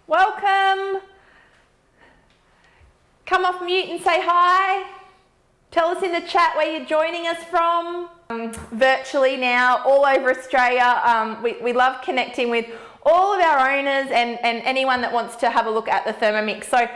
Welcome. Come off mute and say hi. Tell us in the chat where you're joining us from. Virtually now, all over Australia. We love connecting with all of our owners and anyone that wants to have a look at the Thermomix. So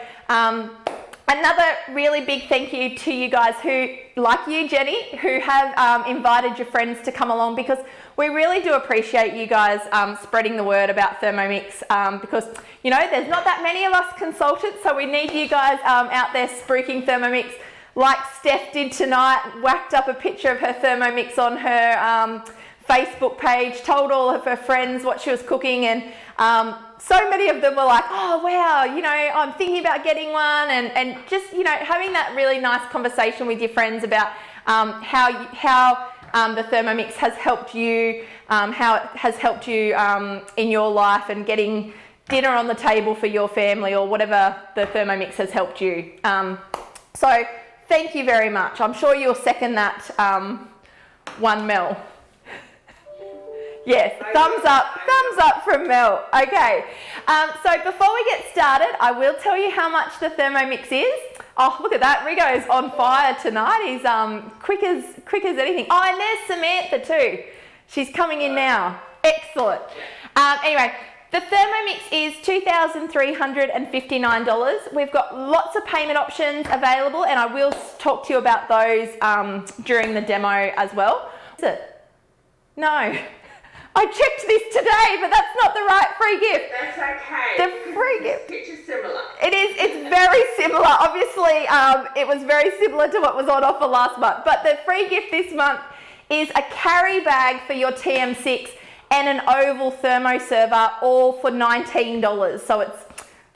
another really big thank you to you guys who, like you, Jenny, who have invited your friends to come along, because we really do appreciate you guys spreading the word about Thermomix, because, you know, there's not that many of us consultants, so we need you guys out there spruiking Thermomix, like Steph did tonight, whacked up a picture of her Thermomix on her Facebook page, told all of her friends what she was cooking, and so many of them were like, oh wow, you know, I'm thinking about getting one, and just, you know, having that really nice conversation with your friends about how the Thermomix has helped you, how it has helped you in your life, and getting dinner on the table for your family, or whatever the Thermomix has helped you. So thank you very much. I'm sure you'll second that one, Mel. Yes, thumbs up from Mel. Okay, so before we get started, I will tell you how much the Thermomix is. Oh, look at that, Rigo's on fire tonight. He's quick as anything. Oh, and there's Samantha too. She's coming in now. Excellent. Anyway, the Thermomix is $2,359. We've got lots of payment options available, and I will talk to you about those during the demo as well. Is it? No. I checked this today, but that's not the right free gift. That's okay. The free gift. It's similar. It is. It's very similar. Obviously, it was very similar to what was on offer last month. But the free gift this month is a carry bag for your TM6 and an oval thermo server, all for $19. So it's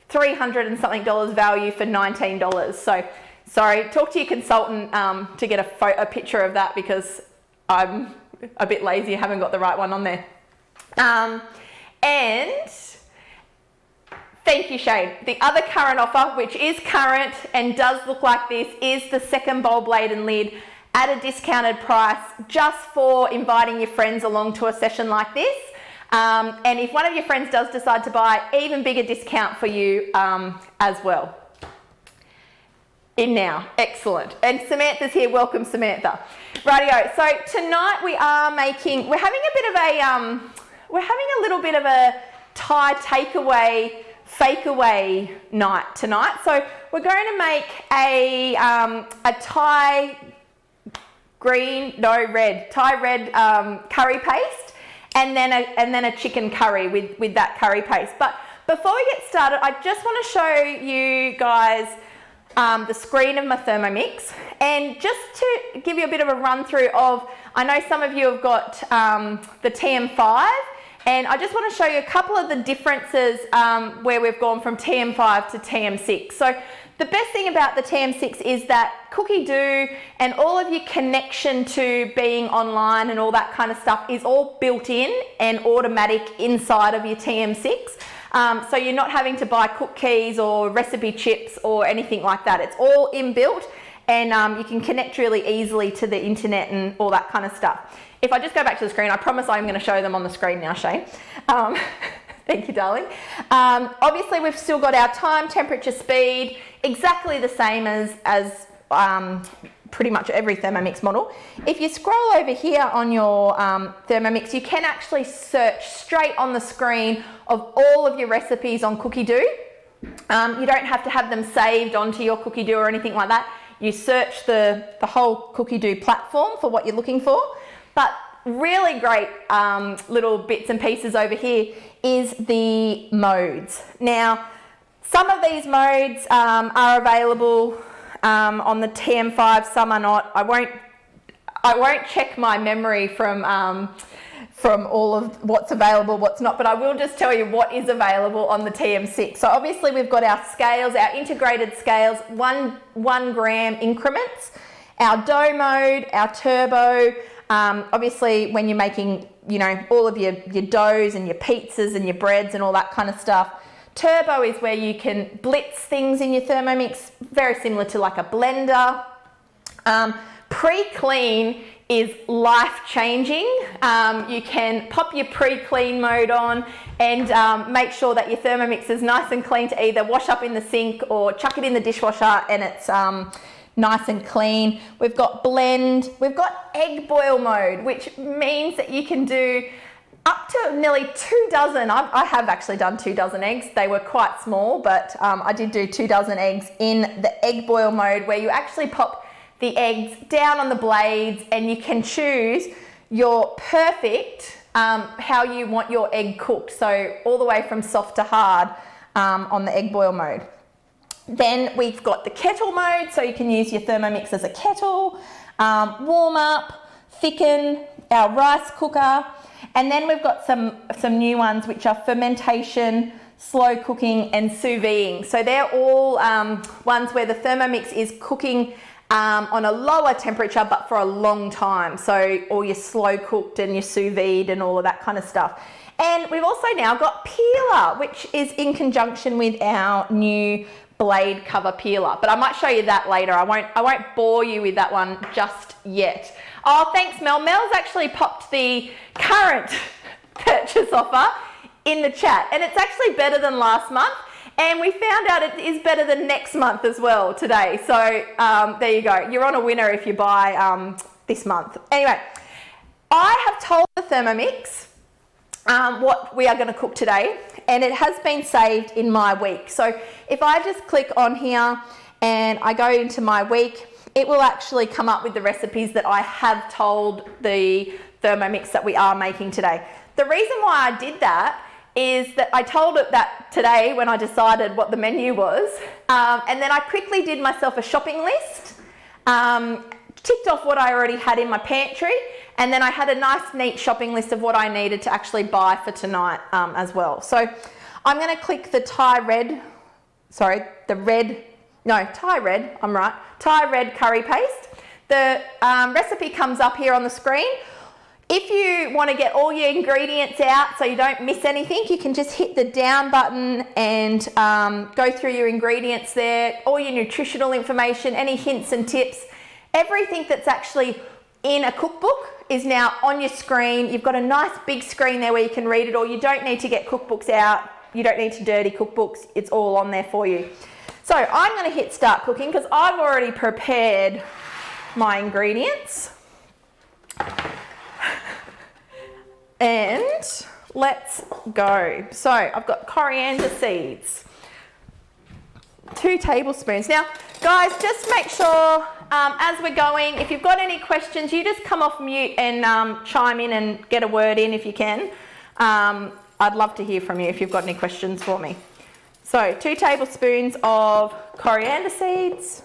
$300 and something value for $19. So, sorry, talk to your consultant to get a picture of that, because I'm a bit lazy, I haven't got the right one on there. And thank you, Shane. The other current offer, which is current and does look like this, is the second bowl blade and lid at a discounted price, just for inviting your friends along to a session like this. And if one of your friends does decide to buy, even bigger discount for you as well. In now, excellent. And Samantha's here, welcome Samantha. Rightio, so tonight we're having a little bit of a Thai takeaway, fake away night tonight. So we're going to make a Thai red curry paste, and then a chicken curry with that curry paste. But before we get started, I just want to show you guys the screen of my Thermomix, and just to give you a bit of a run through of, I know some of you have got the TM5, and I just want to show you a couple of the differences where we've gone from TM5 to TM6. So the best thing about the TM6 is that Cookidoo and all of your connection to being online and all that kind of stuff is all built in and automatic inside of your TM6. So you're not having to buy cook keys or recipe chips or anything like that. It's all inbuilt, and you can connect really easily to the internet and all that kind of stuff. If I just go back to the screen, I promise I'm going to show them on the screen now, Shane. Thank you, darling. Obviously, we've still got our time, temperature, speed, exactly the same as pretty much every Thermomix model. If you scroll over here on your Thermomix, you can actually search straight on the screen of all of your recipes on Cookidoo. You don't have to have them saved onto your Cookidoo or anything like that. You search the whole Cookidoo platform for what you're looking for. But really great little bits and pieces over here is the modes. Now, some of these modes are available on the TM5, some are not. I won't check my memory from all of what's available, what's not, but I will just tell you what is available on the TM6. So obviously we've got our scales, our integrated scales, 1 gram increments, our dough mode, our turbo. Obviously when you're making, you know, all of your doughs and your pizzas and your breads and all that kind of stuff. Turbo is where you can blitz things in your Thermomix, very similar to like a blender. Pre-clean is life-changing. You can pop your pre-clean mode on and make sure that your Thermomix is nice and clean to either wash up in the sink or chuck it in the dishwasher and it's nice and clean. We've got blend, we've got egg boil mode, which means that you can do up to nearly 2 dozen. I have actually done 2 dozen eggs. They were quite small, but I did do 2 dozen eggs in the egg boil mode, where you actually pop the eggs down on the blades and you can choose your perfect, how you want your egg cooked. So all the way from soft to hard on the egg boil mode. Then we've got the kettle mode, so you can use your Thermomix as a kettle, warm up, thicken, our rice cooker, and then we've got some new ones which are fermentation, slow cooking and sous videing. So they're all ones where the Thermomix is cooking on a lower temperature but for a long time. So all your slow cooked and your sous vide and all of that kind of stuff. And we've also now got peeler, which is in conjunction with our new blade cover peeler, but I might show you that later. I won't bore you with that one just yet. Oh, thanks Mel. Mel's actually popped the current purchase offer in the chat, and it's actually better than last month, and we found out it is better than next month as well today. So there you go. You're on a winner if you buy this month. Anyway, I have told the Thermomix what we are going to cook today, and it has been saved in my week. So if I just click on here and I go into my week, it will actually come up with the recipes that I have told the Thermomix that we are making today. The reason why I did that is that I told it that today when I decided what the menu was, and then I quickly did myself a shopping list, ticked off what I already had in my pantry, and then I had a nice neat shopping list of what I needed to actually buy for tonight as well. So I'm going to click the Thai red curry paste. The recipe comes up here on the screen. If you want to get all your ingredients out so you don't miss anything, you can just hit the down button and go through your ingredients there, all your nutritional information, any hints and tips, everything that's actually in a cookbook is now on your screen. You've got a nice big screen there where you can read it all. You don't need to get cookbooks out. You don't need to dirty cookbooks. It's all on there for you. So I'm going to hit start cooking because I've already prepared my ingredients. And let's go. So I've got coriander seeds, 2 tablespoons. Now, guys, just make sure as we're going, if you've got any questions, you just come off mute and chime in and get a word in if you can. I'd love to hear from you if you've got any questions for me. So 2 tablespoons of coriander seeds,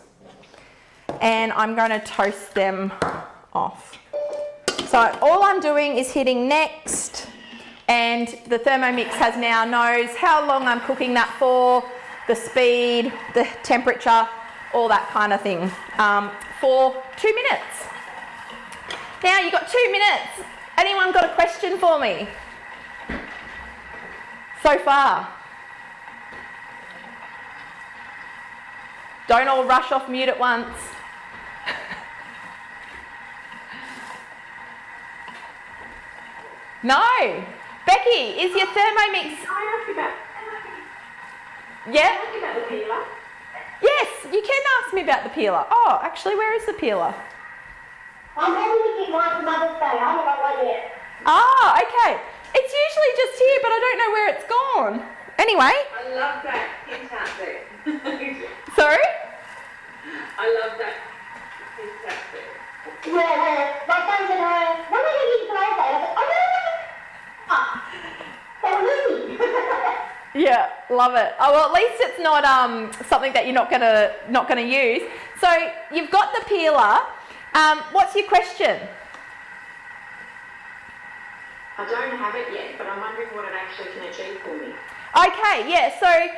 and I'm going to toast them off. So all I'm doing is hitting next, and the Thermomix knows how long I'm cooking that for, the speed, the temperature, all that kind of thing, for 2 minutes. Now you've got 2 minutes. Anyone got a question for me so far? Don't all rush off mute at once. No. Becky, is your Thermomix... Can I ask you about... Yeah? Can I ask you about the peeler? Yes, you can ask me about the peeler. Oh, actually, where is the peeler? I'm having to get mine for Mother's Day. I haven't got one yet. Ah, okay. It's usually just here, but I don't know where it's gone. Anyway. I love that hint out there. Sorry? I love that hint out there. Yeah, my son said, when are you going to play that? I said, Yeah, love it. Oh, well, at least it's not something that you're not gonna use. So you've got the peeler. What's your question? I don't have it yet, but I'm wondering what it actually can achieve for me. Okay, yeah. So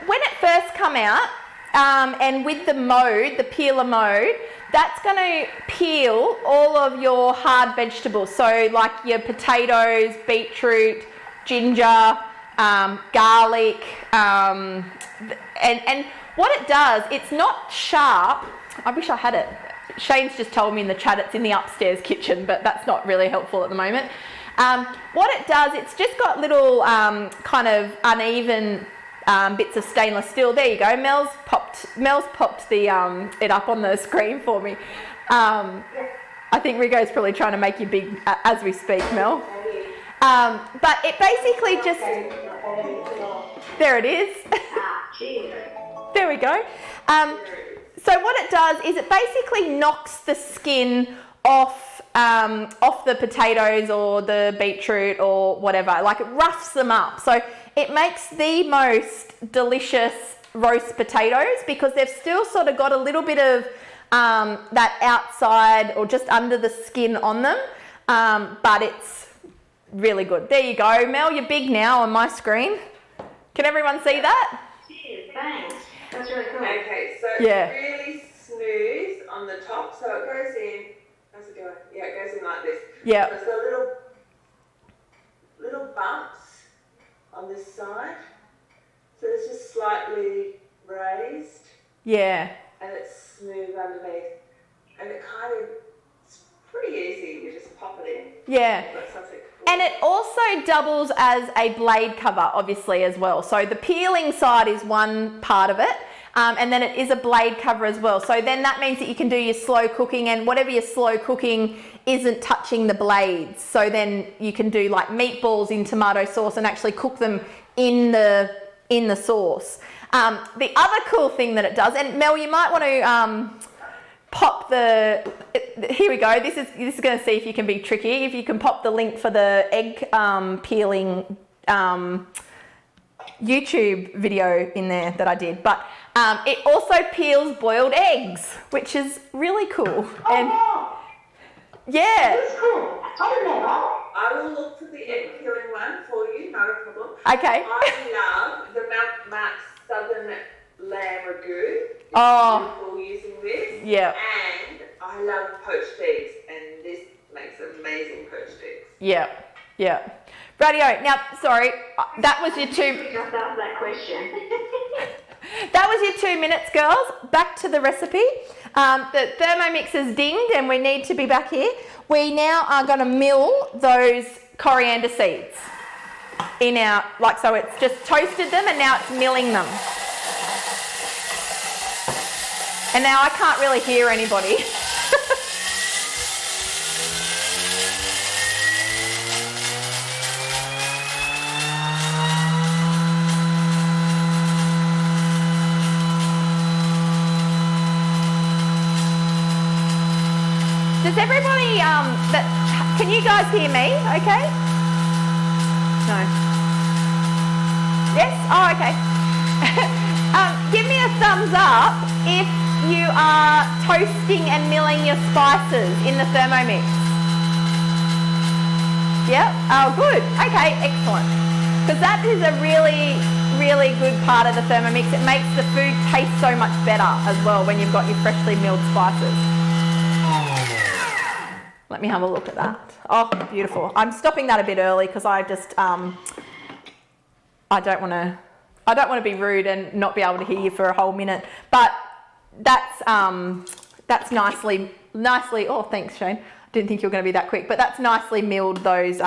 when it first come out, and with the mode, the peeler mode, that's going to peel all of your hard vegetables. So like your potatoes, beetroot, ginger, garlic, and what it does, it's not sharp. I wish I had it. Shane's just told me in the chat it's in the upstairs kitchen, but that's not really helpful at the moment. What it does, it's just got little kind of uneven bits of stainless steel. There you go. Mel's popped the it up on the screen for me. I think Rigo's probably trying to make you big as we speak, Mel. But it basically just, there it is. There we go. So what it does is it basically knocks the skin off the potatoes or the beetroot or whatever. Like, it roughs them up. So it makes the most delicious roast potatoes because they've still sort of got a little bit of that outside or just under the skin on them, but it's really good. There you go, Mel, you're big now on my screen. Can everyone see that? Cheers, thanks. That's really cool. Okay, so Yeah. it's really smooth on the top, so it goes in, how's it going? Yeah, it goes in like this. Yeah. So it's got little bumps on this side, so it's just slightly raised. Yeah. And it's smooth underneath, and it kind of, it's pretty easy, you just pop it in. Yeah. That's something cool. And it also doubles as a blade cover, obviously, as well. So the peeling side is one part of it, and then it is a blade cover as well. So then that means that you can do your slow cooking, and whatever you're slow cooking isn't touching the blades. So then you can do like meatballs in tomato sauce and actually cook them in the sauce. The other cool thing that it does, and Mel, you might want to pop here we go. This is going to see if you can be tricky. If you can pop the link for the egg peeling YouTube video in there that I did. But it also peels boiled eggs, which is really cool. And yeah. That's cool. I don't know. I will look for the egg peeling one for you, not a problem. Okay. I love the Mount Max Southern Lamb Ragu. Oh. Beautiful using this. Yeah. And I love poached eggs, and this makes amazing poached eggs. Yeah. Yeah. Radio. Now, sorry, that was your two. We just asked that question. That was your 2 minutes, girls. Back to the recipe. The Thermomix is dinged and we need to be back here. We now are going to mill those coriander seeds in our, so it's just toasted them and now it's milling them. And now I can't really hear anybody. Does everybody, can you guys hear me okay? No. Yes? Oh, okay. Give me a thumbs up if you are toasting and milling your spices in the Thermomix. Yep. Oh, good. Okay, excellent. Because that is a really, really good part of the Thermomix. It makes the food taste so much better as well when you've got your freshly milled spices. Let me have a look at that. Oh, beautiful. I'm stopping that a bit early because I just, I don't want to be rude and not be able to hear you for a whole minute. But that's nicely, oh, thanks, Shane. Didn't think you were going to be that quick, but that's nicely milled those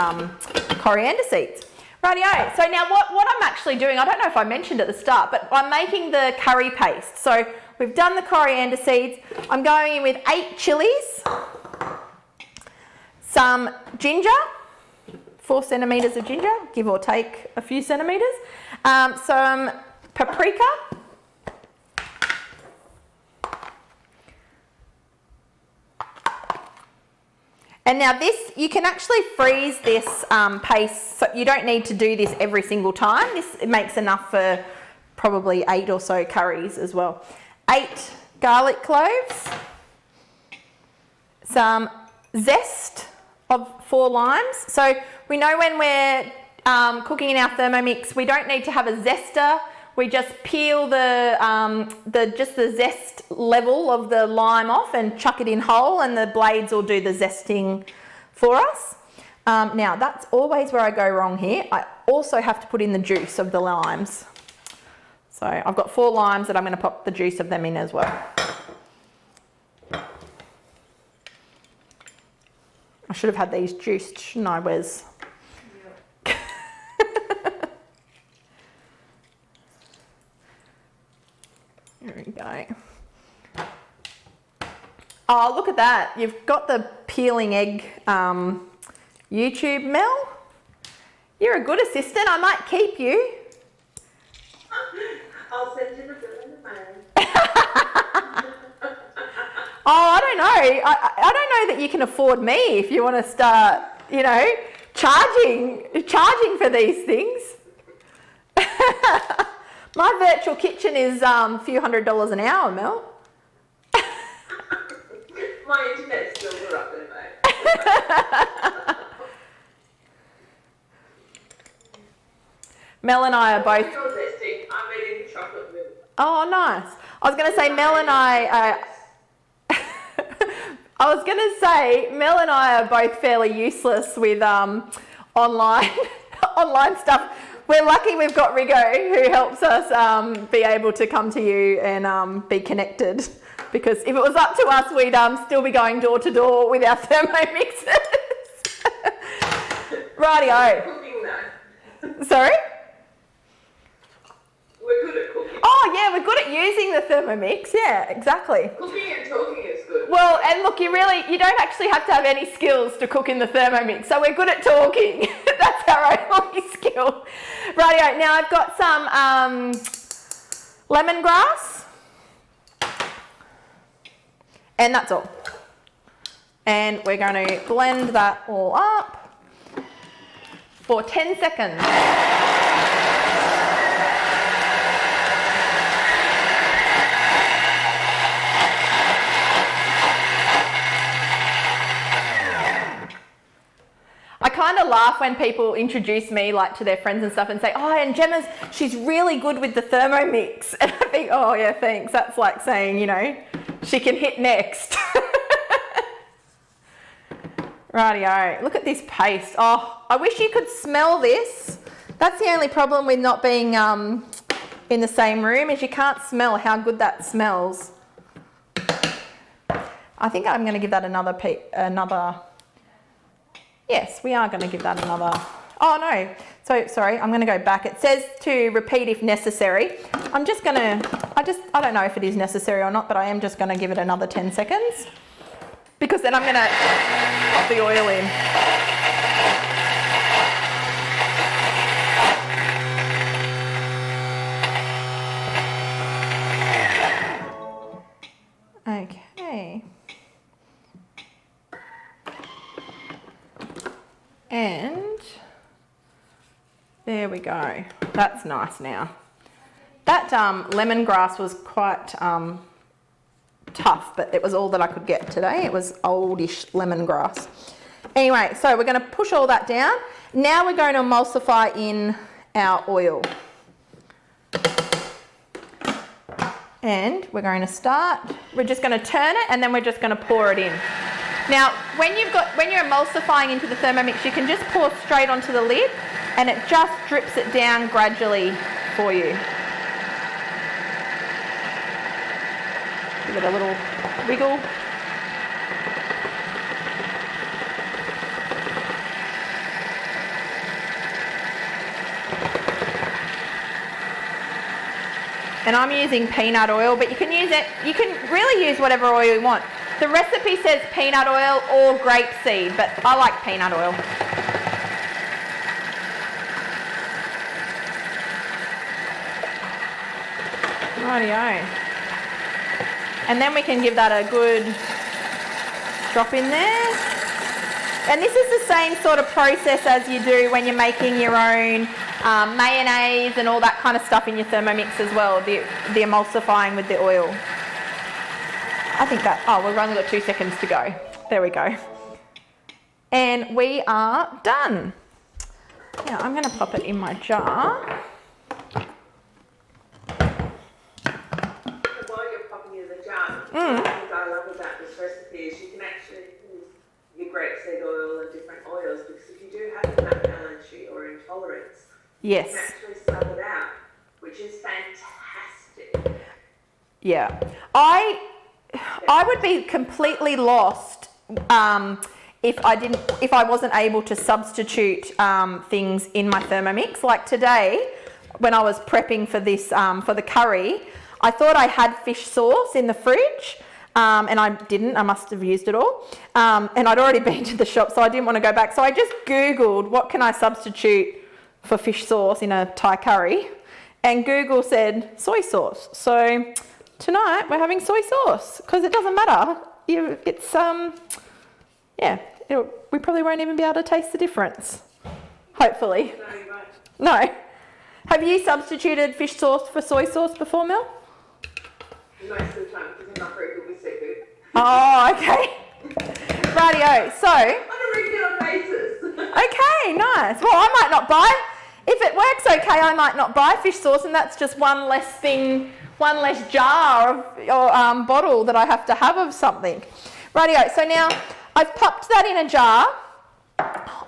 coriander seeds. Rightio. So now what I'm actually doing, I don't know if I mentioned at the start, but I'm making the curry paste. So we've done the coriander seeds. I'm going in with 8 chilies. Some ginger, 4 centimetres of ginger, give or take a few centimetres. Some paprika. And now this, you can actually freeze this paste, so you don't need to do this every single time. It makes enough for probably 8 or so curries as well. 8 garlic cloves. Some zest of 4 limes. So we know when we're cooking in our Thermomix, we don't need to have a zester. We just peel just the zest level of the lime off and chuck it in whole, and the blades will do the zesting for us. Now that's always where I go wrong here. I also have to put in the juice of the limes. So I've got 4 limes that I'm going to pop the juice of them in as well. I should have had these juiced, shouldn't I, Wes? Yeah. There we go. Oh, look at that. You've got the peeling egg YouTube, Mel. You're a good assistant. I might keep you. I'll send you the bill in the mail. Oh, I don't know. I don't know that you can afford me if you want to start, you know, charging for these things. My virtual kitchen is a few $100s an hour, Mel. My internet skills are up there, mate. Mel and I are both. You're listening. I'm eating chocolate milk. Oh, nice. I was going to say Mel and I are both fairly useless with online stuff. We're lucky we've got Rigo who helps us be able to come to you and be connected. Because if it was up to us, we'd still be going door to door with our Thermomixes. Rightio. Cooking though. Sorry? We're good at cooking. Oh yeah, we're good at using the Thermomix. Yeah, exactly. Cooking and talking is good. Well, and look, you don't actually have to have any skills to cook in the Thermomix. So we're good at talking. That's our only skill. Rightio. Now I've got some lemongrass. And that's all. And we're going to blend that all up for 10 seconds. I kind of laugh when people introduce me like to their friends and stuff and say, oh, and Gemma's, she's really good with the Thermomix. And I think, oh yeah, thanks. That's like saying, you know, she can hit next. Rightio. Look at this paste. Oh, I wish you could smell this. That's the only problem with not being in the same room is you can't smell how good that smells. I think I'm going to give that another. Yes, we are going to give that another. Oh no. So sorry, I'm going to go back. It says to repeat if necessary. I'm just going to. I don't know if it is necessary or not, but I am just going to give it another 10 seconds because then I'm going to pop the oil in. Okay. And there we go. That's nice now. That lemongrass was quite tough, but it was all that I could get today. It was oldish lemongrass. Anyway, so we're going to push all that down. Now we're going to emulsify in our oil. And we're going to start. We're just going to turn it and then we're just going to pour it in. Now, when you're emulsifying into the Thermomix, you can just pour straight onto the lid and it just drips it down gradually for you. Give it a little wiggle. And I'm using peanut oil, but you can really use whatever oil you want. The recipe says peanut oil or grapeseed, but I like peanut oil. Rightio. And then we can give that a good drop in there. And this is the same sort of process as you do when you're making your own mayonnaise and all that kind of stuff in your Thermomix as well, the emulsifying with the oil. I think that, we've only got 2 seconds to go. There we go. And we are done. Now I'm going to pop it in my jar. While you're popping in the jar, one of the things I love about this recipe is you can actually use your grapeseed oil and different oils because if you do have a nut allergy or intolerance, yes, you can actually sub it out, which is fantastic. Yeah. I would be completely lost if I wasn't able to substitute things in my Thermomix. Like today, when I was prepping for this, for the curry, I thought I had fish sauce in the fridge, and I didn't. I must have used it all. And I'd already been to the shop, so I didn't want to go back. So I just Googled, what can I substitute for fish sauce in a Thai curry? And Google said soy sauce. So tonight we're having soy sauce because it doesn't matter. It's, yeah, we probably won't even be able to taste the difference. Hopefully. No, you won't. No. Have you substituted fish sauce for soy sauce before, Mel? Most of the time, because I'm not very good with seafood. Oh, okay. Rightio. So, On a regular basis. okay, nice. Well, I might not buy, if it works okay, I might not buy fish sauce, and that's just one less thing, one less jar or bottle that I have to have of something. Rightio. So now I've popped that in a jar.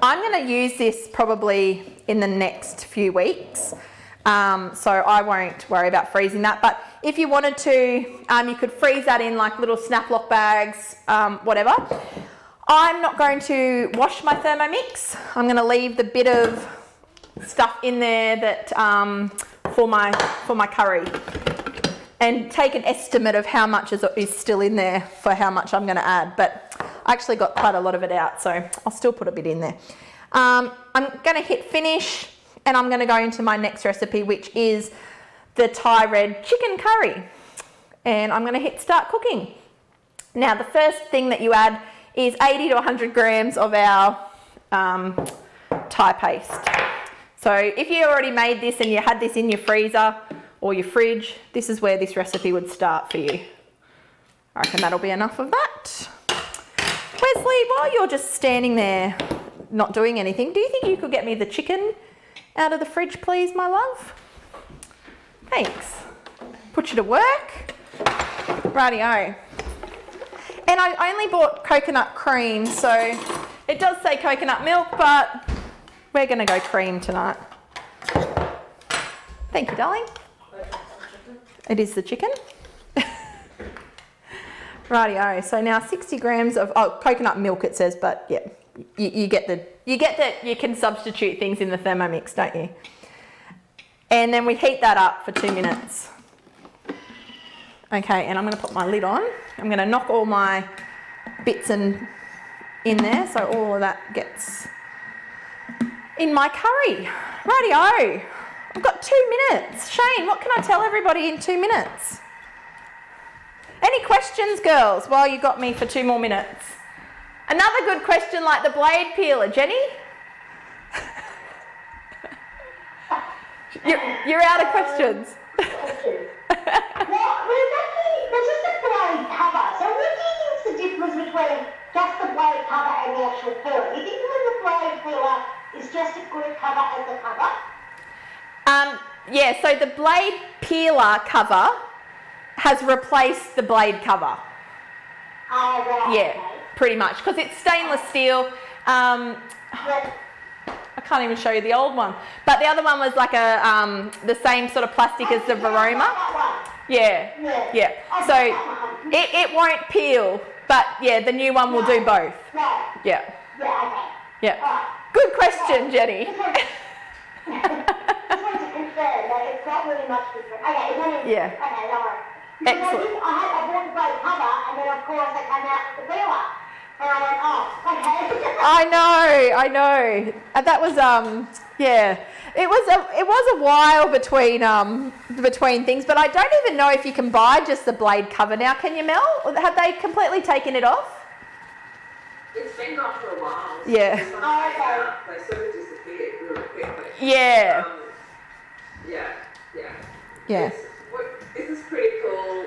I'm going to use this probably in the next few weeks. So I won't worry about freezing that. But if you wanted to, you could freeze that in like little Snaplock bags, whatever. I'm not going to wash my Thermomix. I'm going to leave the bit of stuff in there that for my curry, and take an estimate of how much is still in there for how much I'm going to add. But I actually got quite a lot of it out, so I'll still put a bit in there. I'm going to hit finish, and I'm going to go into my next recipe, which is the Thai red chicken curry. And I'm going to hit start cooking. Now, the first thing that you add is 80 to 100 grams of our Thai paste. So if you already made this and you had this in your freezer or your fridge, this is where this recipe would start for you. I reckon that'll be enough of that. Wesley, while you're just standing there not doing anything, do you think you could get me the chicken out of the fridge, please, my love? Thanks. Put you to work. Rightio. And I only bought coconut cream, so it does say coconut milk, but we're going to go cream tonight. Thank you, darling. It is the chicken. Rightio. So now 60 grams of coconut milk, it says, but yeah, you get that you can substitute things in the Thermomix, don't you? And then we heat that up for 2 minutes. Okay, and I'm going to put my lid on. I'm going to knock all my bits in there, so all of that gets in my curry. Rightio. I've got 2 minutes. Shane, what can I tell everybody in 2 minutes? Any questions, girls, while you got me for 2 more minutes? Another good question like the blade peeler. Jenny? You're out of questions. Well, there's just a blade cover. So what do you think is the difference between just the blade cover and the actual peeler? Do you think the blade peeler is just as good a cover as the cover? Yeah, so the blade peeler cover has replaced the blade cover. Oh, right. Yeah, Okay. pretty much, because it's stainless steel. Yep. I can't even show you the old one, but the other one was like a the same sort of plastic as the Varoma. That Yeah. So it won't peel, but yeah, the new one will do both. Right. Yeah. Yeah, okay. Yeah. Right. Good question, Jenny. Just wanted to confirm that it's not really much different. Okay, it's only, Yeah. Okay, don't worry. Excellent. I bought the blade cover, and then of course I came out with the peeler. And I went, oh, okay. I know. And that was yeah. It was a while between things, but I don't even know if you can buy just the blade cover now. Can you, Mel? Have they completely taken it off? It's been gone for a while. So Yeah. they sort of disappeared really quickly. Yeah. Yeah. This is pretty cool.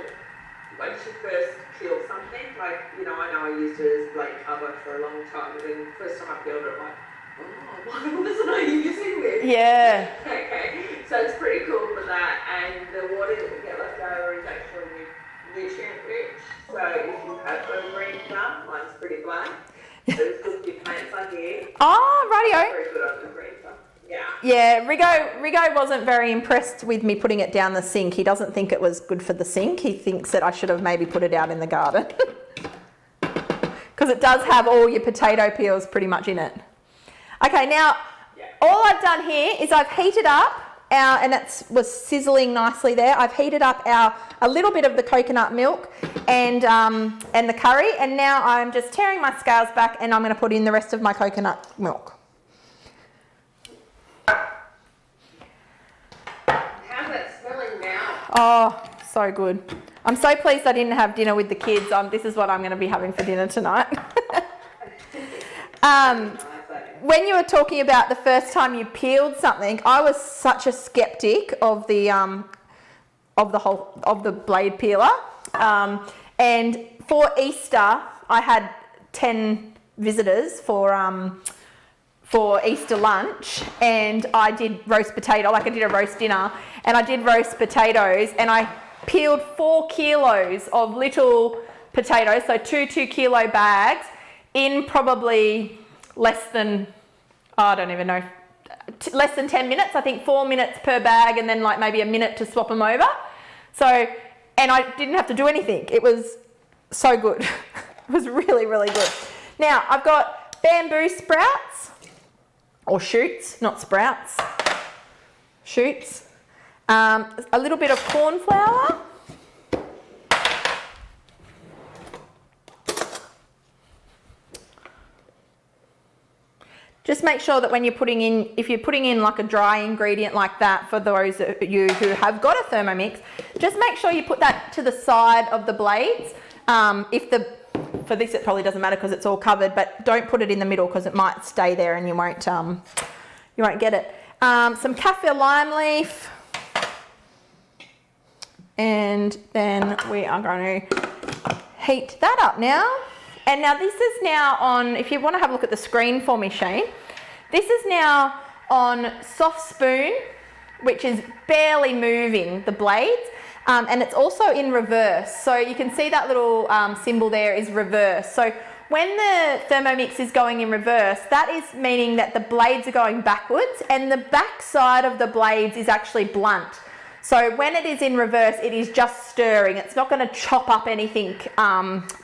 Once you first peel something, like, I know I used it as blade cover for a long time, but then the first time I peeled it, I'm like, oh, what wasn't I using this? Yeah. Okay, so it's pretty cool for that, and the water that we get left over is actually nutrient rich. So if you have got a green thumb, mine's pretty black. So it's good for your plants on here. Oh, rightio. Very good on the green thumb. Yeah. Yeah, Rigo wasn't very impressed with me putting it down the sink. He doesn't think it was good for the sink. He thinks that I should have maybe put it out in the garden. because it does have all your potato peels pretty much in it. Okay, now all I've done here is I've heated up and it was sizzling nicely there. I've heated up a little bit of the coconut milk and the curry, and now I'm just tearing my scales back and I'm going to put in the rest of my coconut milk. How's that smelling now? Oh, so good. I'm so pleased I didn't have dinner with the kids. This is what I'm going to be having for dinner tonight. When you were talking about the first time you peeled something, I was such a skeptic of the blade peeler. And for Easter, I had 10 visitors for Easter lunch, and I did roast potato, like I did a roast dinner, and I did roast potatoes, and I peeled 4 kilos of little potatoes, so 2 kilo bags, in probably less than, I don't even know, less than 10 minutes. I think 4 minutes per bag, and then like maybe a minute to swap them over. So, and I didn't have to do anything. It was so good. It was really, really good. Now I've got bamboo sprouts, or shoots, not sprouts, shoots. A little bit of corn flour. Just make sure that when you're putting in, if you're putting in like a dry ingredient like that, for those of you who have got a Thermomix, just make sure you put that to the side of the blades. For this it probably doesn't matter because it's all covered, but don't put it in the middle because it might stay there and you won't get it. Some kaffir lime leaf, and then we are going to heat that up now. And now this is now on, if you want to have a look at the screen for me, Shane, this is now on soft spoon, which is barely moving the blades, and it's also in reverse. So you can see that little symbol there is reverse. So when the Thermomix is going in reverse, that is meaning that the blades are going backwards and the back side of the blades is actually blunt. So when it is in reverse, it is just stirring. It's not going to chop up anything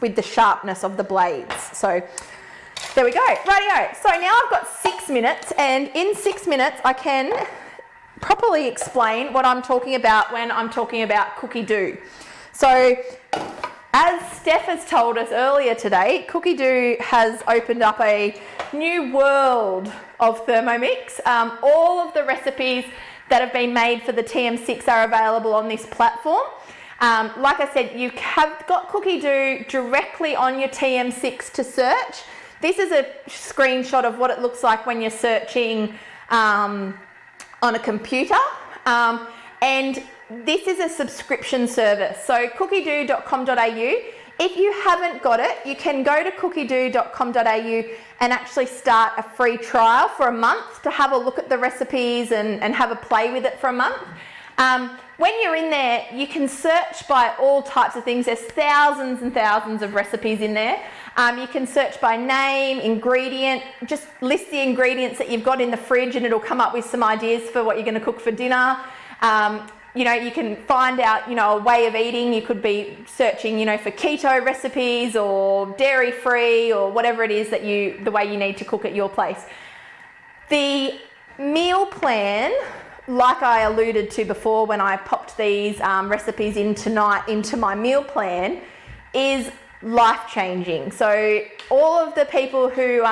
with the sharpness of the blades. So there we go. Rightio. So now I've got 6 minutes, and in 6 minutes I can properly explain what I'm talking about when I'm talking about Cookidoo. So as Steph has told us earlier today, Cookidoo has opened up a new world of Thermomix. All of the recipes that have been made for the TM6 are available on this platform. Like I said, you have got Cookidoo directly on your TM6 to search. This is a screenshot of what it looks like when you're searching on a computer. And this is a subscription service. So cookidoo.com.au. If you haven't got it, you can go to cookidoo.com.au and actually start a free trial for a month to have a look at the recipes and have a play with it for a month. When you're in there, you can search by all types of things. There's thousands and thousands of recipes in there. You can search by name, ingredient, just list the ingredients that you've got in the fridge and it'll come up with some ideas for what you're going to cook for dinner. You know, you can find out, you know, a way of eating. You could be searching, you know, for keto recipes or dairy-free or whatever it is that the way you need to cook at your place. The meal plan, like I alluded to before when I popped these recipes in tonight into my meal plan, is life-changing. So all of the people who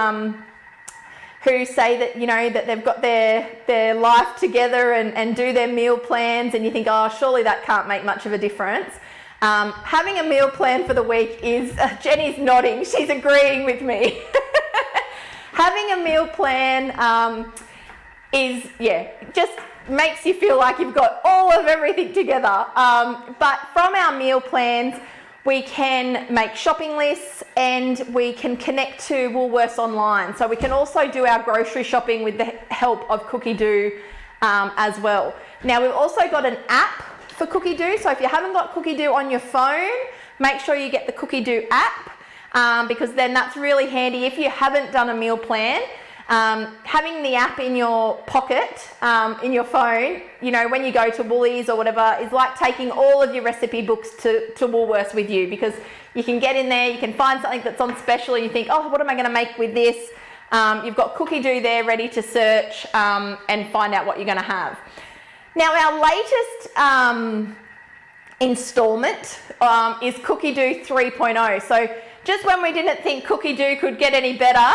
say that, you know, that they've got their life together and do their meal plans, and you think, oh, surely that can't make much of a difference. Having a meal plan for the week is, Jenny's nodding, she's agreeing with me. Having a meal plan is, just makes you feel like you've got all of everything together. But from our meal plans, we can make shopping lists and we can connect to Woolworths online. So we can also do our grocery shopping with the help of Cookidoo as well. Now we've also got an app for Cookidoo. So if you haven't got Cookidoo on your phone, make sure you get the Cookidoo app because then that's really handy. If you haven't done a meal plan, Having the app in your pocket, in your phone, you know, when you go to Woolies or whatever, is like taking all of your recipe books to Woolworths with you, because you can get in there, you can find something that's on special and you think, oh, what am I going to make with this? You've got Cookidoo there ready to search and find out what you're going to have. Now, our latest installment is Cookidoo 3.0. So just when we didn't think Cookidoo could get any better,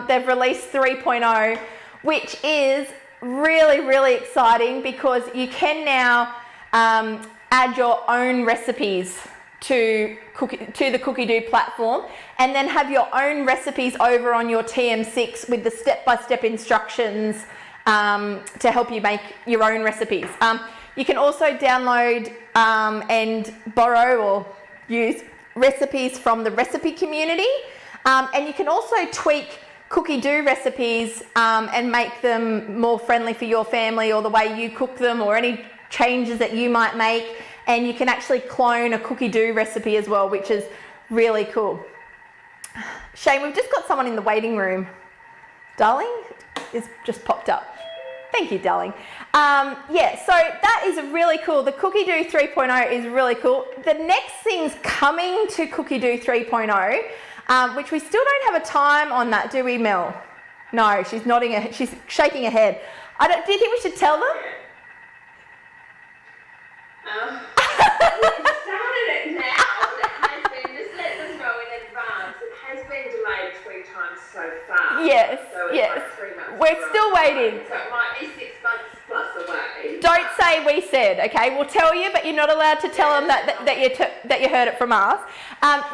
they've released 3.0, which is really, really exciting because you can now add your own recipes to the Cookidoo platform, and then have your own recipes over on your TM6 with the step-by-step instructions to help you make your own recipes. You can also download and borrow or use recipes from the recipe community, and you can also tweak Cookidoo recipes and make them more friendly for your family or the way you cook them, or any changes that you might make. And you can actually clone a Cookidoo recipe as well, which is really cool. Shane, we've just got someone in the waiting room. Darling, it's just popped up. Thank you, darling. Yeah, so that is really cool. The Cookidoo 3.0 is really cool. The next thing's coming to Cookidoo 3.0, which we still don't have a time on that, do we, Mel? No, she's nodding her, she's shaking her head. Do you think we should tell them? We started it now, but it has been, just let them know in advance, it has been delayed 3 times so far. Yes, so it's yes. like 3 months. We're still waiting. So it might be 6 months plus away. Don't say we said, okay? We'll tell you, but you're not allowed to tell them that you heard it from us.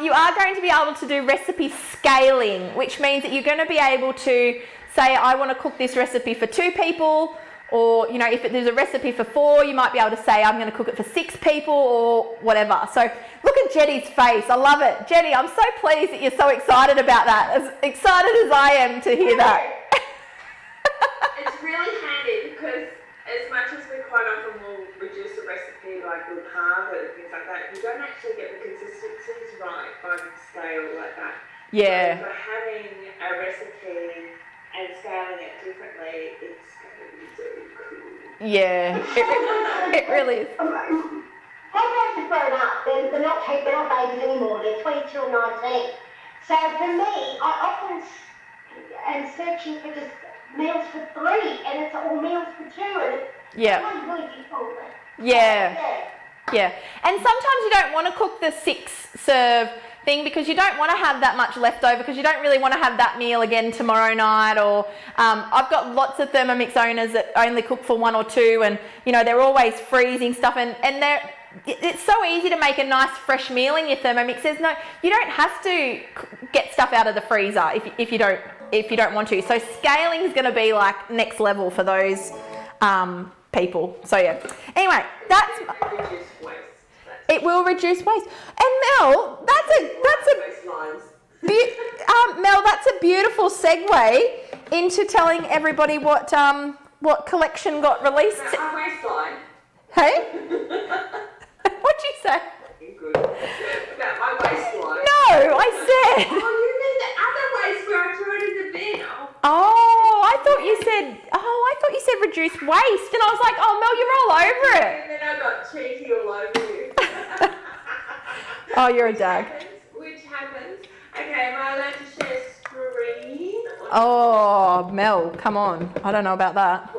You are going to be able to do recipe scaling, which means that you're going to be able to say, I want to cook this recipe for 2 people, or, you know, if there's a recipe for 4, you might be able to say, I'm going to cook it for 6 people or whatever. So look at Jetty's face. I love it. Jetty, I'm so pleased that you're so excited about that. As excited as I am to hear that. It's really handy because as much as we quite often will reduce a recipe, like we'll halve it and things like that, you don't actually get the consistencies right by scale like that. Yeah. So for having a recipe and scaling it differently, it's going to be so cool. Yeah, it really is. My boys have grown up. They're not babies anymore. They're 22 and 19. So for me, I often am searching for just meals for 3, and it's all meals for 2, and it's really difficult. Yeah. And sometimes you don't want to cook the 6-serve thing because you don't want to have that much leftover, because you don't really want to have that meal again tomorrow night. Or I've got lots of Thermomix owners that only cook for 1 or 2, and you know, they're always freezing stuff, and it's so easy to make a nice fresh meal in your Thermomix. You don't have to get stuff out of the freezer if you don't want to. So scaling is going to be like next level for those people. So yeah. Anyway, it will reduce waste. And Mel, Mel, that's a beautiful segue into telling everybody what collection got released. Our waistline. Hey? What'd you say? Good. About my waistline. No, I said. Oh, you mean the other waist where I threw it in the bin? I thought you said reduce waste, and I was like, oh, Mel, you're all over it. And then I got cheeky all over you. Oh, you're a dag. Which happens. Okay, am I allowed to share screen? Oh, Mel, come on. I don't know about that.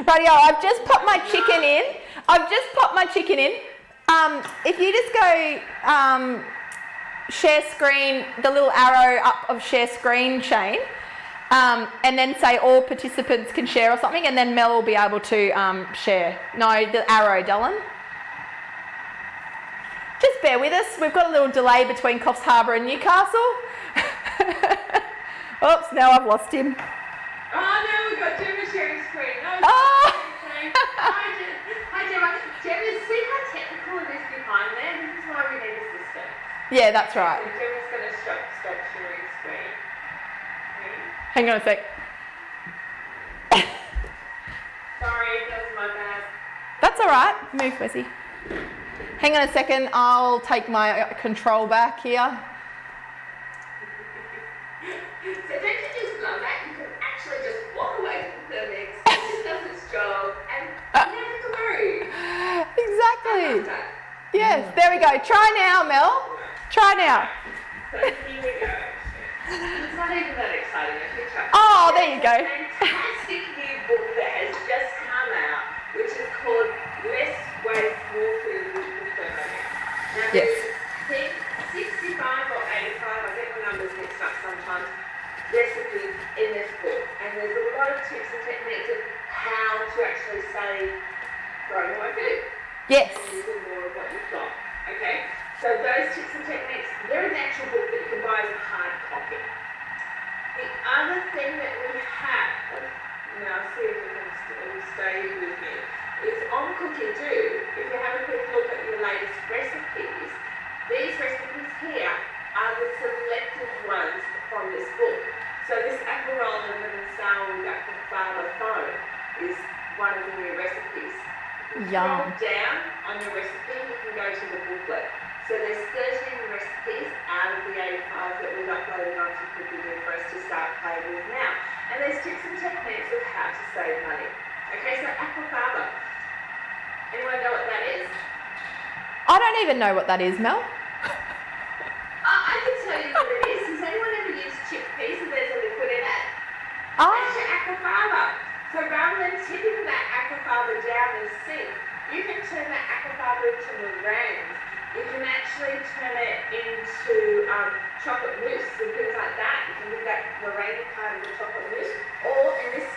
Rightio, I've just popped my chicken in. If you just go share screen, the little arrow up of share screen, Shane, and then say all participants can share or something, and then Mel will be able to share. No, the arrow, Dylan. Just bear with us. We've got a little delay between Coffs Harbour and Newcastle. Oops, now I've lost him. Oh no, we've got Gemma sharing screen. No, Hi Gemma. Gemma, see how technical it is behind there? This is why we need assistance. Yeah, that's right. So Gemma's going to stop sharing screen. Hang on a sec. Sorry, that was my bad. That's all right. Move, Wesley. Hang on a second. I'll take my control back here. Yes, there we go. Try now, Mel. Try now. So here we go. It's not even that exciting. I think Oh, there you go. Fantastic new book that has just come out, which is called Less Waste, More Food with Thermomix. Now Yes. there's, I think, 65 or 85, I get the numbers mixed up sometimes, recipes in this book. And there's a lot of tips and techniques of how to actually save throwing away food. Yes. And using more of what you've got. Okay? So those tips and techniques, they're an actual book that you can buy as a hard copy. The other thing that we have, now see if you can stay with me, is on Cookidoo. If you have a quick look at your latest recipes, these recipes here are the selected ones from this book. So this apple roll and lemon sour with apple fava foam is one of the new recipes. Yum. Scroll down on your recipe, you can go to the booklet. So there's 13 recipes out of the 85 that we've uploaded onto Cookidoo for us to start playing with now. And there's tips and techniques of how to save money. Okay, so apple fava. Anyone know what that is? I don't even know what that is, Mel. I can tell you what it is. Has anyone ever used chickpeas and there's a liquid in it? Oh. That's your apple fava. So rather than tipping that apple fava down the sink, you can turn that apple fava into meringues. You can actually turn it into chocolate mousse and things like that. You can do that meringue part of the chocolate mousse. Or in this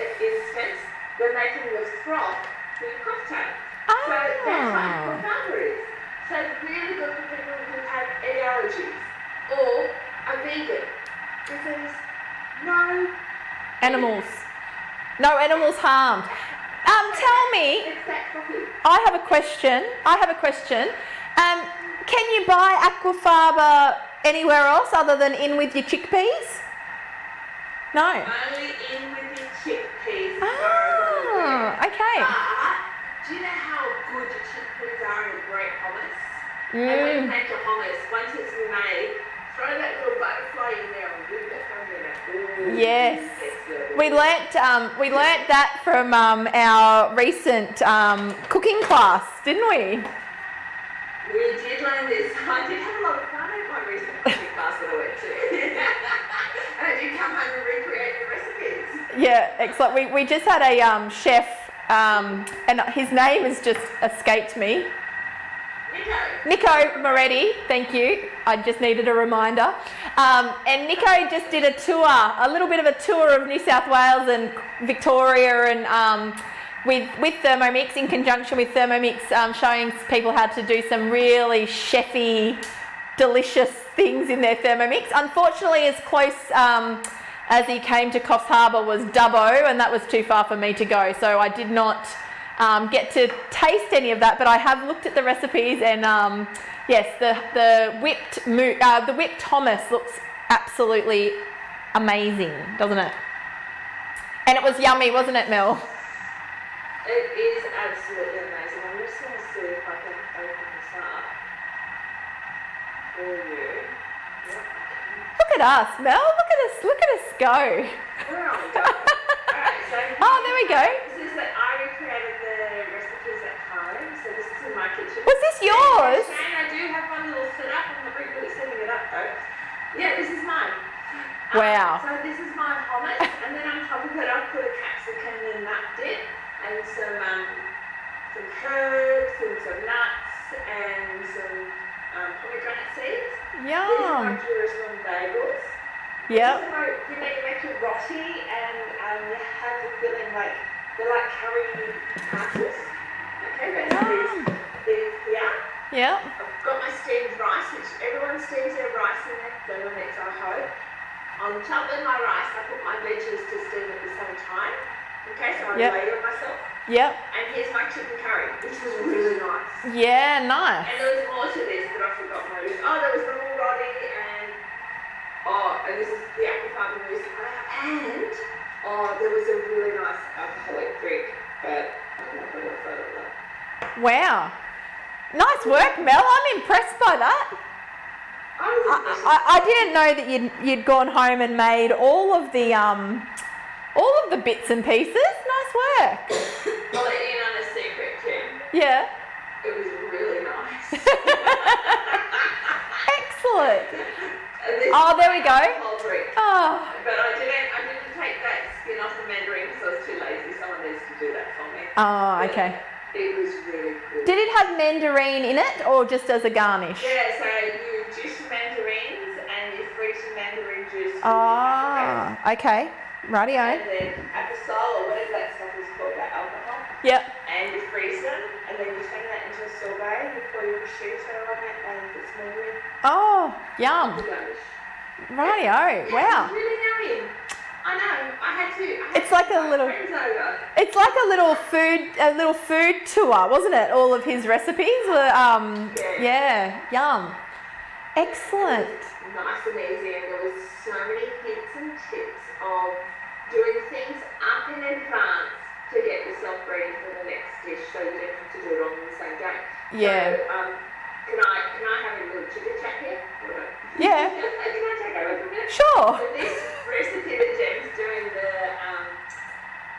instance, we're making the froth for your cocktail. Oh. So that's what apple fava is. So really good for people who have egg allergies or are vegan. Because there's no Animals. No animals harmed. Tell me, It's that coffee. I have a question. Can you buy aquafaba anywhere else other than in with your chickpeas? No. Only in with your chickpeas. Oh, okay. But do you know how good your chickpeas are in a great hummus? And when you make your hummus, once it's made, throw that little butterfly in there and whip it from there. Yes. We learnt that from our recent cooking class, didn't we? We did learn this. I did have a lot of fun at my recent cooking class that I went to. And I did come home and recreate the recipes. Yeah, excellent. We just had a chef, and his name has just escaped me. Nico Moretti, thank you. I just needed a reminder. And Nico just did a little bit of a tour of New South Wales and Victoria, and with Thermomix, in conjunction with Thermomix, showing people how to do some really chefy, delicious things in their Thermomix. Unfortunately, as close as he came to Coffs Harbour was Dubbo, and that was too far for me to go, so I did not get to taste any of that, but I have looked at the recipes, and yes, the whipped hummus looks absolutely amazing, doesn't it? And it was yummy, wasn't it, Mel? It is absolutely amazing. I'm just going to see if I can open this up for you. Yep. Look at us, Mel. Look at us go. Where are we going? Alright, so Oh, there we go. this is that I recreated the recipes at home. So this is in my kitchen. Was this yours? And I do have one little setup. I'm not very good at setting it up though. Yeah, this is mine. Wow. So this is my hummus, and then on top of it I'll put a capsicum and nut dip, and some herbs and some nuts and some pomegranate seeds. These are my Yum. Jerusalem bagels. Yep. This is like, you make your roti, and you have the filling like, they're like curry pastas. Okay, but these here. Yep. I've got my steamed rice, which everyone steams their rice in their Thermomix, I hope. On top of my rice, I put my veggies to steam at the same time. Okay, so I layer myself. Yep. And here's my chicken curry, which was really nice. Yeah, nice. And there was more to this that I forgot notice. Oh, there was the little roti, and this is the apple farm mousse. And there was a really nice alcoholic drink, but I'm not going to photo of that. Wow. Nice work, Mel. I'm impressed by that. I didn't know that you'd gone home and made all of the bits and pieces. Nice work. I'll let you in on a secret, Kim. Yeah. It was really nice. Excellent. And this Oh, there we go. whole brick. Oh, But I didn't take that skin off the mandarin because I was too lazy. Someone needs to do that for me. oh, okay. It was really good. Did it have mandarin in it or just as a garnish? Yeah, so you juice your mandarins and you freeze your mandarin juice. Ah, okay. Rightio. And then apple or whatever that stuff is called, that alcohol. Yep. And you freeze them and then you turn that into a sorbet. You pour your prosciutto on it and put some mandarin. Oh, yum. Garnish. Rightio. Yeah, Wow. it's really yummy. I know. I had to. It's like a little. Friends over. It's like a little food tour, wasn't it? All of his recipes were yeah, yum. Excellent. Nice and easy, and there was so many hints and tips of doing things up in advance to get yourself ready for the next dish, so you don't have to do it all on the same day. Yeah. So, can I have a little chit chat here? Yeah. Can I take over for a minute? Sure. So this recipe that Jem's doing, the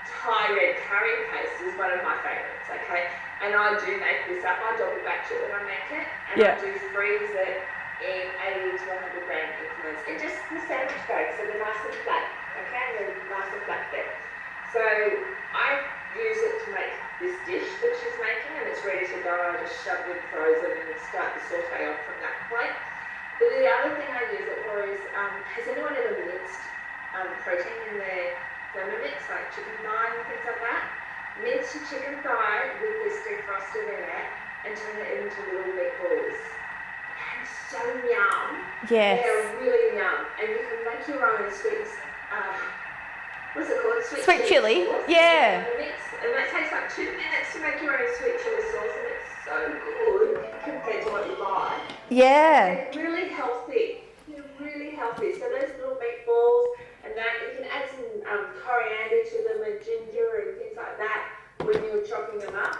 Thai red curry paste, is one of my favourites. Okay, and I do make this up. I double batch it when I make it, and Yeah. I do freeze it in 80 to 100 gram increments. And just the sandwich bags, so they're nice and flat. Okay, and they're nice and flat there. So I use it to make this dish that she's making, and it's ready to go. I just shove it in frozen and start the saute off from that point. But the other thing I use it for is, has anyone ever minced protein in their Thermomix, like chicken thigh and things like that? Mince your chicken thigh with this defrosted in it and turn it into little meatballs. And so yum. Yes. They're really yum. And you can make your own sweet, what's it called? Sweet chili. Sauce Yeah. in the mix. And that takes like 2 minutes to make your own sweet chili sauce, and it's so good compared to what you buy. Yeah. They're really healthy. They're really healthy. So those little meatballs and that, you can add some coriander to them and ginger and things like that when you're chopping them up.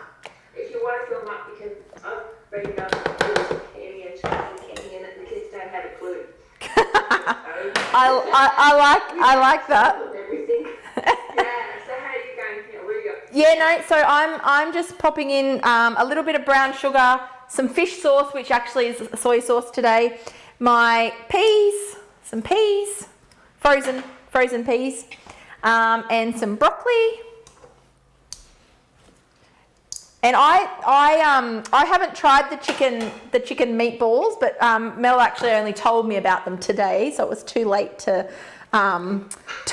If you want to fill them up, you can bring it up with zucchini and zucchini in it. The kids don't have a clue. I like that. Everything. Yeah. So how are you going here? Where are you going? Yeah, no, so I'm just popping in a little bit of brown sugar, some fish sauce, which actually is soy sauce today, my peas, some peas, frozen peas, and some broccoli. And I haven't tried the chicken meatballs, but Mel actually only told me about them today, so it was too late to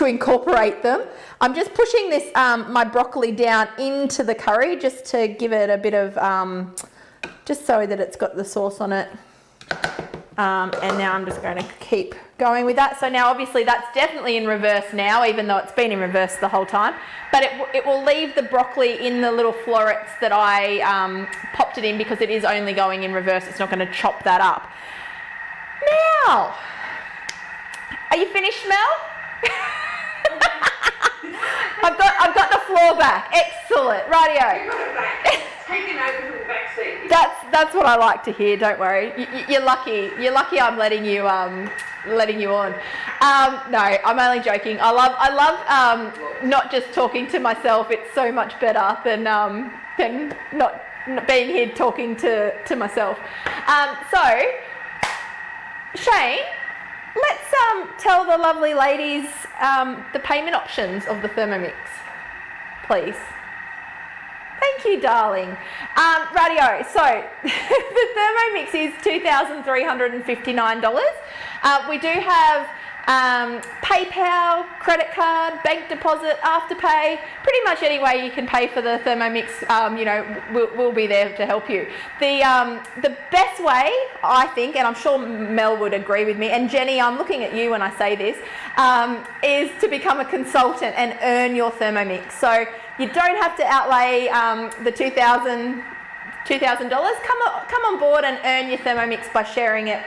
incorporate them. I'm just pushing this my broccoli down into the curry just to give it a bit of just so that it's got the sauce on it. And now I'm just going to keep going with that. So now obviously that's definitely in reverse now, even though it's been in reverse the whole time. But it will leave the broccoli in the little florets that I popped it in, because it is only going in reverse. It's not going to chop that up. Now, are you finished, Mel? I've got the floor back. Excellent. Rightio. You got it back. Taken over from the back seat. That's what I like to hear. Don't worry. You're lucky. You're lucky. I'm letting you on. No, I'm only joking. I love not just talking to myself. It's so much better than not being here talking to myself. So Shane, let's tell the lovely ladies the payment options of the Thermomix, please. Thank you, darling. Radio. So the Thermomix is $2,359. We do have PayPal, credit card, bank deposit, afterpay. Pretty much any way you can pay for the Thermomix, we'll be there to help you. The best way, I think, and I'm sure Mel would agree with me, and Jenny, I'm looking at you when I say this, is to become a consultant and earn your Thermomix. So you don't have to outlay the $2,000. Come on board and earn your Thermomix by sharing the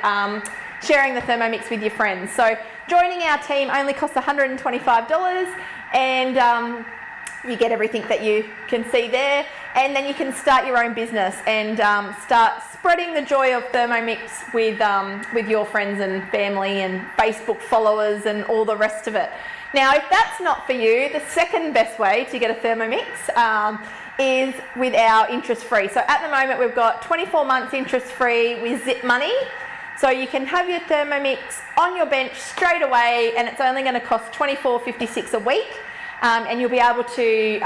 Thermomix with your friends. So joining our team only costs $125, and you get everything that you can see there, and then you can start your own business and start spreading the joy of Thermomix with your friends and family and Facebook followers and all the rest of it. Now, if that's not for you, the second best way to get a Thermomix is with our interest-free. So at the moment, we've got 24 months interest-free with Zip Money. So you can have your Thermomix on your bench straight away, and it's only going to cost $24.56 a week, and you'll be able to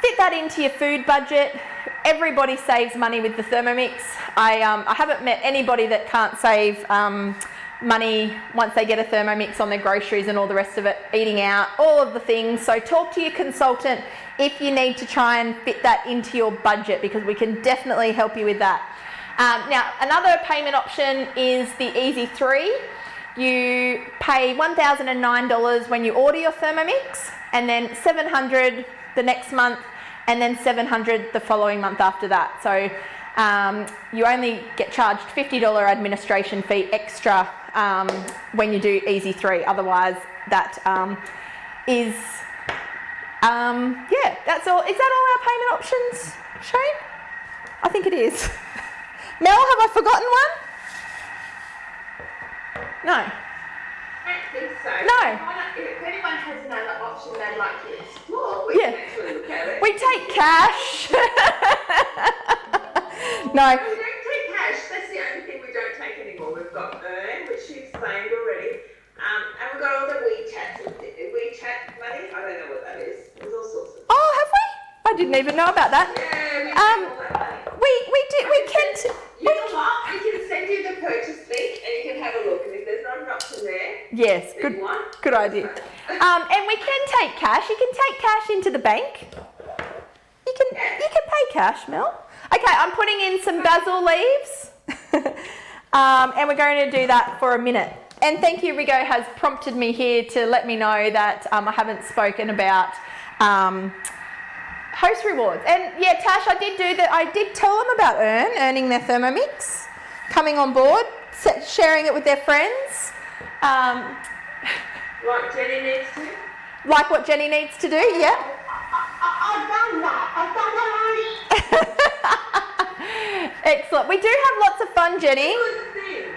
fit that into your food budget. Everybody saves money with the Thermomix. I haven't met anybody that can't save money once they get a Thermomix on their groceries and all the rest of it, eating out, all of the things. So talk to your consultant if you need to try and fit that into your budget, because we can definitely help you with that. Now, another payment option is the Easy 3. You pay $1,009 when you order your Thermomix, and then $700 the next month, and then $700 the following month after that. So you only get charged $50 administration fee extra when you do Easy 3. Otherwise, that is, yeah, that's all. Is that all our payment options, Shane? I think it is. Mel, have I forgotten one? No. I don't think so. No. If anyone has another option they'd like to explore, we Yeah. can actually look at it. We take cash. No. No, we don't take cash. That's the only thing we don't take anymore. We've got Earn, which she explained already. And we've got all the WeChat money. I don't know what that is. There's all sorts of. Oh, have we? I didn't even know about that. Yeah, we have all that money. You know what? We can send you the purchase link and you can have a look. And if there's not an option there, Yes, then good, you want. good idea. And we can take cash. You can take cash into the bank. You can pay cash, Mel. Okay, I'm putting in some basil leaves, and we're going to do that for a minute. And thank you, Rigo has prompted me here to let me know that I haven't spoken about host rewards. And yeah, Tash, I did do that. I did tell them about earning their Thermomix, coming on board, sharing it with their friends. Like Jenny needs to. Like what Jenny needs to do, yeah. I've done that. I've done that already. Excellent. We do have lots of fun, Jenny. Good thing.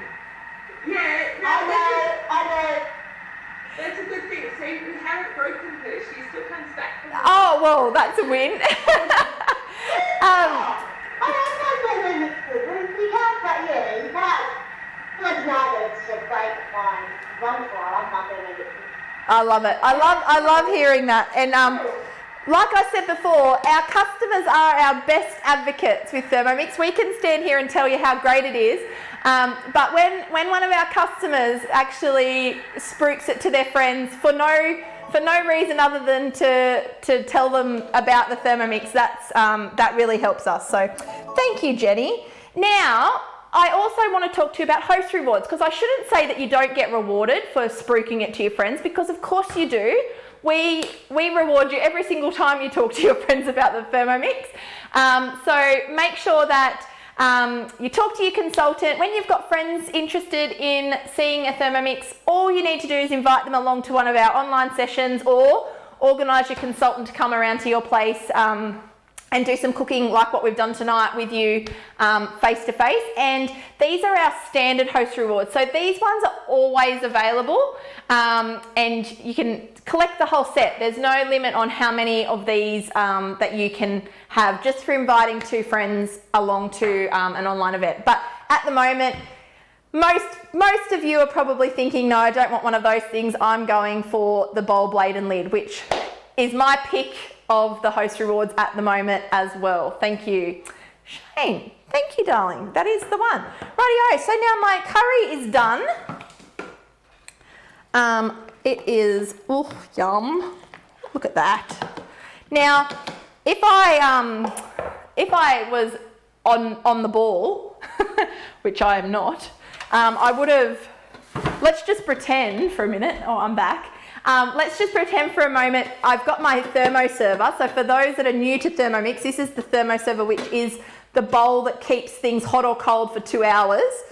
Yeah, no, I know. that's a good thing. See, we haven't broken her. She still comes back. Oh, well, that's a win. You can't, but yeah, you can't. It's not that it's a great fine. Wonderful. I'm not going to get it. I love it. I love hearing that. And like I said before, our customers are our best advocates with Thermomix. We can stand here and tell you how great it is. But when one of our customers actually spruiks it to their friends for no reason other than to tell them about the Thermomix, that really helps us. So thank you, Jenny. Now, I also want to talk to you about host rewards, because I shouldn't say that you don't get rewarded for spruiking it to your friends, because of course you do. We reward you every single time you talk to your friends about the Thermomix. So make sure that you talk to your consultant. When you've got friends interested in seeing a Thermomix, all you need to do is invite them along to one of our online sessions, or organise your consultant to come around to your place and do some cooking like what we've done tonight with you face to face. And these are our standard host rewards. So these ones are always available, and you can collect the whole set. There's no limit on how many of these that you can have, just for inviting two friends along to an online event. But at the moment, most of you are probably thinking, no, I don't want one of those things. I'm going for the bowl, blade and lid, which is my pick of the host rewards at the moment as well. Thank you. Shane, thank you, darling. That is the one. Rightio, so now my curry is done. It is, oh, yum. Look at that. Now, if I was on the ball, which I am not, I would have, let's just pretend for a minute. Oh, I'm back. Let's just pretend for a moment I've got my thermoserver. So for those that are new to Thermomix, this is the thermoserver, which is the bowl that keeps things hot or cold for 2 hours.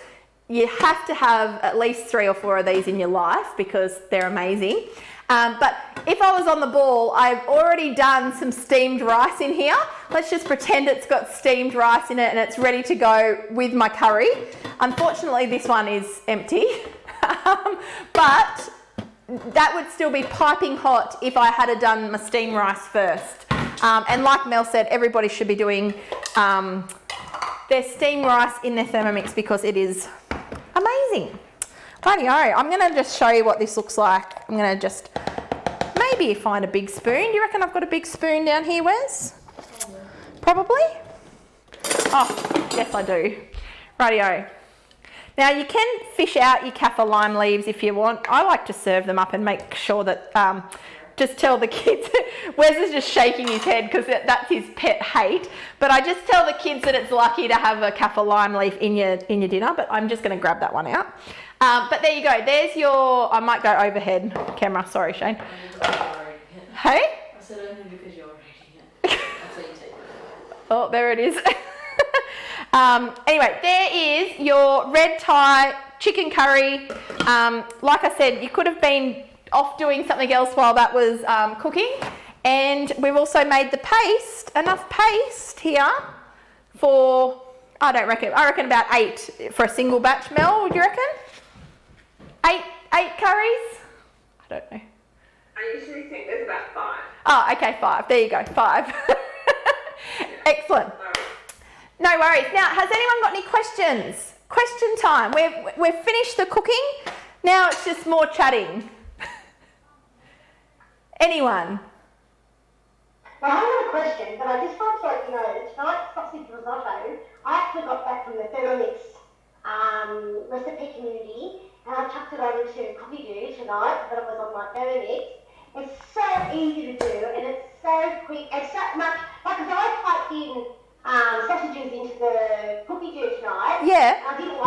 You have to have at least 3 or 4 of these in your life because they're amazing. But if I was on the ball, I've already done some steamed rice in here. Let's just pretend it's got steamed rice in it and it's ready to go with my curry. Unfortunately, this one is empty. But that would still be piping hot if I had done my steamed rice first. And like Mel said, everybody should be doing their steamed rice in their Thermomix because it is amazing. Rightio, I'm going to just show you what this looks like. I'm going to just maybe find a big spoon. Do you reckon I've got a big spoon down here, Wes? Probably? Oh, yes I do. Rightio. Now you can fish out your kaffir lime leaves if you want. I like to serve them up and make sure that, just tell the kids, Wes is just shaking his head because that's his pet hate, but I just tell the kids that it's lucky to have a kaffir lime leaf in your dinner, but I'm just going to grab that one out. But there you go, there's your, I might go overhead camera, sorry Shane. Hey? I said only because you're reading it. That's what you take. Oh, there it is. Anyway, there is your red Thai chicken curry. Like I said, you could have been off doing something else while that was cooking. And we've also made the paste, enough paste here for, I reckon about 8 for a single batch, Mel, would you reckon? 8 curries? I don't know. I usually think there's about 5. Oh, okay, 5. There you go, 5. Excellent. No worries. Now, has anyone got any questions? Question time. We've finished the cooking. Now it's just more chatting. Anyone? Well, I have a question, but I just want to let you know, tonight's sausage risotto, I actually got that from the Thermomix recipe community, and I chucked it on to Cookidoo tonight, but it was on my Thermomix. It's so easy to do, and it's so quick, and so much, like if I typed in sausages into the Cookidoo tonight, Yeah. I didn't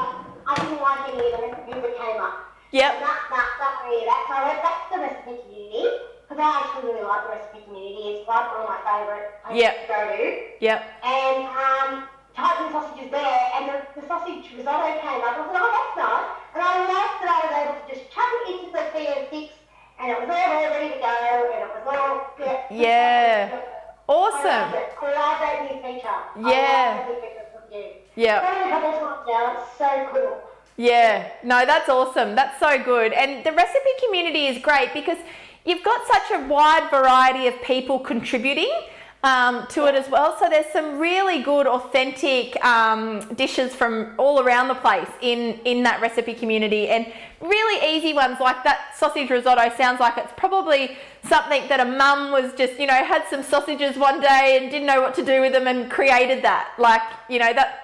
like any of the recipes that came up. Yep. Not really that. So I went back to the recipe community, because I actually really like the recipe community. It's like one of my favourite places to go to. Yep. And typed in sausages there, and the sausage risotto came up. I thought, oh, that's nice. And I liked that I was able to just chuck it into the PM6, and it was all there ready to go, and it was all, Yeah. Awesome. I love that new feature. Yeah. I love that new feature from you. Yeah. I've done it a couple of times now. It's so cool. Yeah, no, that's awesome. That's so good. And the recipe community is great because you've got such a wide variety of people contributing to it as well. So there's some really good, authentic dishes from all around the place in that recipe community, and really easy ones like that sausage risotto sounds like it's probably something that a mum was just, had some sausages one day and didn't know what to do with them and created that. Like, that